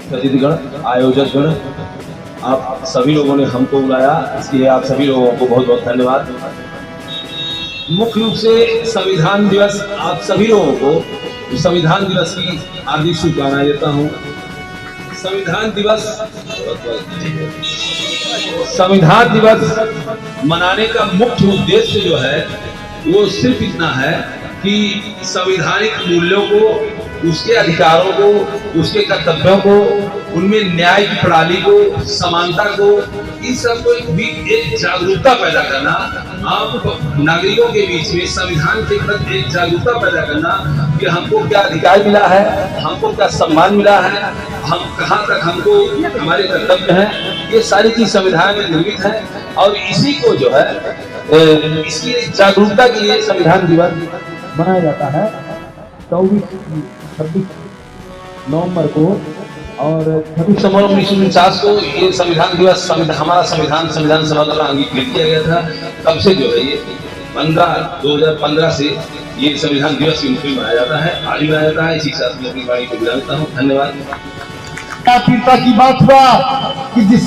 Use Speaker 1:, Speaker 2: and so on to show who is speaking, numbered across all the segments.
Speaker 1: प्रतिनिधिगण, आयोजक गण, आप सभी लोगों ने हमको बुलाया, इसलिए आप सभी लोगों को बहुत बहुत धन्यवाद। मुख्य रूप से संविधान दिवस, आप सभी लोगों को संविधान दिवस की हार्दिक शुभकामनाएं देता हूँ। संविधान दिवस मनाने का मुख्य उद्देश्य जो है वो सिर्फ इतना है कि संवैधानिक मूल्यों को, उसके अधिकारों को, उसके कर्तव्यों को, उनमें न्याय की प्रणाली को, समानता को, इस सब को एक जागरूकता पैदा करना, आप नागरिकों के बीच में संविधान के प्रति एक जागरूकता पैदा करना कि हमको क्या अधिकार मिला है, हमको क्या सम्मान मिला है, हम कहाँ तक हमको हमारे कर्तव्य हैं, ये सारी चीज संविधान में निर्मित है। और इसी को जो है इसकी जागरूकता के लिए संविधान दिवस
Speaker 2: मनाया जाता है 26 नवंबर को। और
Speaker 1: 26 नवंबर 1949 को ये संविधान दिवस हमारा संविधान सभा द्वारा अंगीकृत किया गया था। तब से जो है ये 2015 से ये संविधान दिवस के रूप में मनाया जाता है, आज भी मनाया जाता है। इसी के साथ मैं अपनी वाणी को विदा देता हूँ। धन्यवाद।
Speaker 2: पीड़िता की बात हुआ कि जिस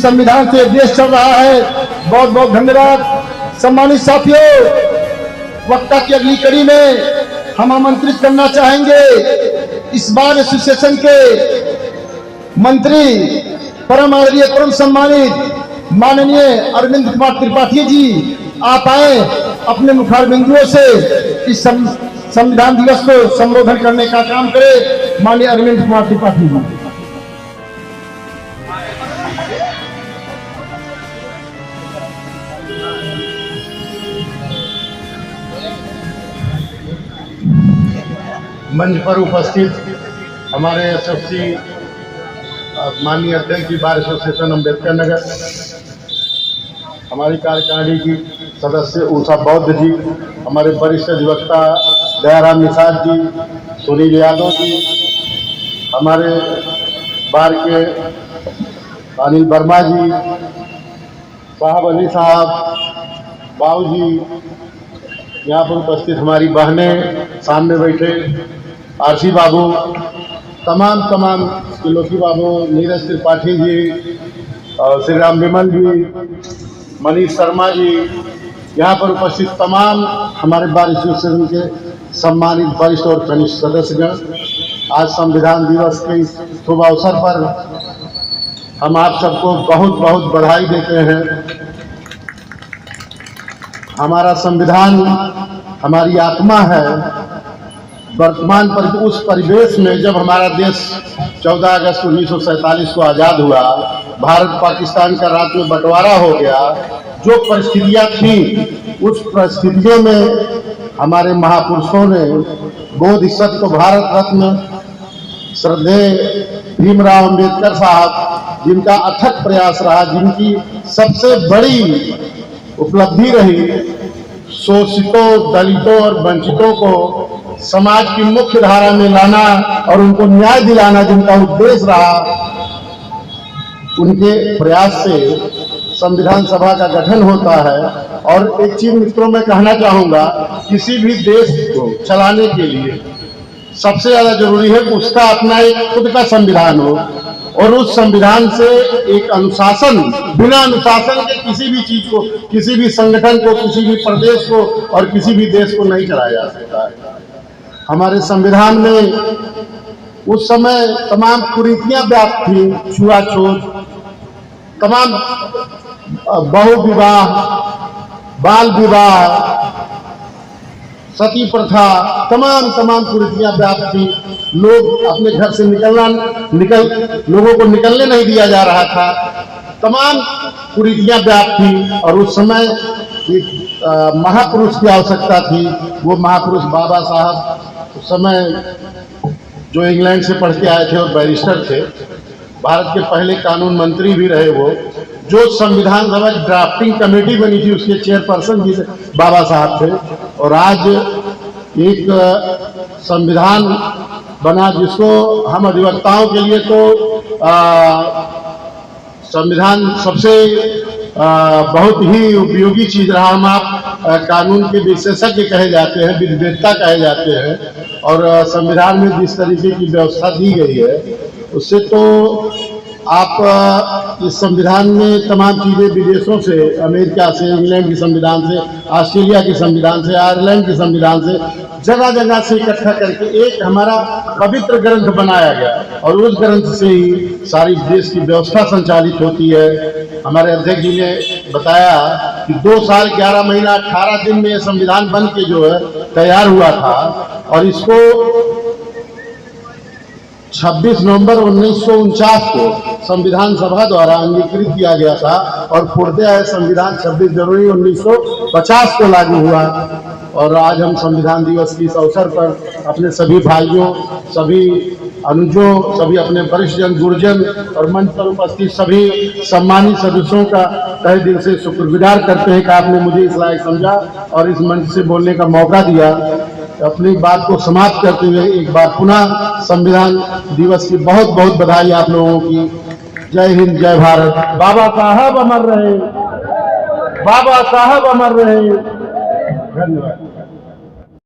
Speaker 2: संविधान से देश चल रहा है, बहुत बहुत धन्यवाद। सम्मानित साथियों, वक्ता की अगली कड़ी में हम आमंत्रित करना चाहेंगे इस बार एसोसिएशन के मंत्री परम आदरणीय परम सम्मानित माननीय अरविंद कुमार त्रिपाठी जी। आप आए अपने मुखार बिंदुओं से इस संविधान दिवस को संबोधन करने का काम करे। माननीय अरविंद कुमार त्रिपाठी जी।
Speaker 3: मंच पर उपस्थित हमारे एसएफसी माननीय अध्यक्ष जी बार एसोसिएशन अम्बेडकर नगर, हमारी कार्यकारिणी की सदस्य उषा बौद्ध जी, हमारे वरिष्ठ अधिवक्ता दयाराम निषाद जी, सुनील यादव जी, हमारे बार के अनिल वर्मा जी, साहब अली साहब, बाबू जी, यहाँ पर उपस्थित हमारी बहनें, सामने बैठे आरसी बाबू, तमाम त्रिलोकी बाबू, नीरज त्रिपाठी जी, श्री राम विमल जी, मनीष शर्मा जी, यहाँ पर उपस्थित तमाम हमारे बार एसोसिएशन के सम्मानित वरिष्ठ और कनिष्ठ सदस्यगण, आज संविधान दिवस के इस शुभ अवसर पर हम आप सबको बहुत बहुत बधाई देते हैं। हमारा संविधान हमारी आत्मा है। वर्तमान पर उस परिवेश में जब हमारा देश 14 अगस्त 1947 को आज़ाद हुआ, भारत पाकिस्तान का राज्य में बंटवारा हो गया, जो परिस्थितियां थी उस परिस्थितियों में हमारे महापुरुषों ने बोधिसत्व भारत रत्न श्रद्धेय भीमराव अम्बेडकर साहब, जिनका अथक प्रयास रहा, जिनकी सबसे बड़ी उपलब्धि रही शोषितों, दलितों और वंचितों को समाज की मुख्य धारा में लाना और उनको न्याय दिलाना, जिनका उद्देश्य रहा, उनके प्रयास से संविधान सभा का गठन होता है। और एक चीज मित्रों मैं कहना चाहूंगा, किसी भी देश को चलाने के लिए सबसे ज्यादा जरूरी है कि उसका अपना एक खुद का संविधान हो, और उस संविधान से एक अनुशासन, बिना अनुशासन के किसी भी चीज को, किसी भी संगठन को, किसी भी प्रदेश को और किसी भी देश को नहीं चलाया जा सकता है। हमारे संविधान में उस समय तमाम कुरीतियां व्याप्त थी, छुआछूत, तमाम बहु विवाह, बाल विवाह, सती प्रथा, तमाम कुरीतियां व्याप्त थी। लोग अपने घर से लोगों को निकलने नहीं दिया जा रहा था, तमाम कुरीतियां व्याप्त थी। और उस समय एक महापुरुष की आवश्यकता थी। वो महापुरुष बाबा साहब, उस समय जो इंग्लैंड से पढ़ के आए थे और बैरिस्टर थे, भारत के पहले कानून मंत्री भी रहे वो, जो संविधान सभा ड्राफ्टिंग कमेटी बनी थी उसके चेयरपर्सन भी बाबा साहब थे। और आज एक संविधान बना जिसको हम अधिवक्ताओं के लिए तो संविधान सबसे बहुत ही उपयोगी चीज रहा। हम आप कानून के विशेषज्ञ कहे जाते हैं, विद्वेत्ता कहे जाते हैं, और संविधान में जिस तरीके की व्यवस्था दी गई है उससे तो आप इस संविधान में तमाम चीज़ें विदेशों से, अमेरिका से, इंग्लैंड के संविधान से, ऑस्ट्रेलिया के संविधान से, आयरलैंड के संविधान से, जगह जगह से इकट्ठा करके एक हमारा पवित्र ग्रंथ बनाया गया और उस ग्रंथ से ही सारी देश की व्यवस्था संचालित होती है। हमारे अध्यक्ष जी ने बताया कि 2 साल 11 महीना 18 दिन में ये संविधान बन के जो है तैयार हुआ था और इसको 26 नवंबर 1949 को संविधान सभा द्वारा अंगीकृत किया गया था और पूर्णतः संविधान 26 जनवरी 1950 को लागू हुआ। और आज हम संविधान दिवस के इस अवसर पर अपने सभी भाइयों, सभी अनुजों, सभी अपने वरिष्ठ जन, गुरुजन और मंच पर उपस्थित सभी सम्मानित सदस्यों का तहे दिल से शुक्रगुजार करते हैं कि आपने मुझे इस लायक समझा और इस मंच से बोलने का मौका दिया। अपनी बात को समाप्त करते हुए एक बार पुनः संविधान दिवस की बहुत बहुत बधाई आप लोगों की। जय हिंद, जय भारत। बाबा साहब अमर रहे, बाबा साहब अमर रहे। धन्यवाद।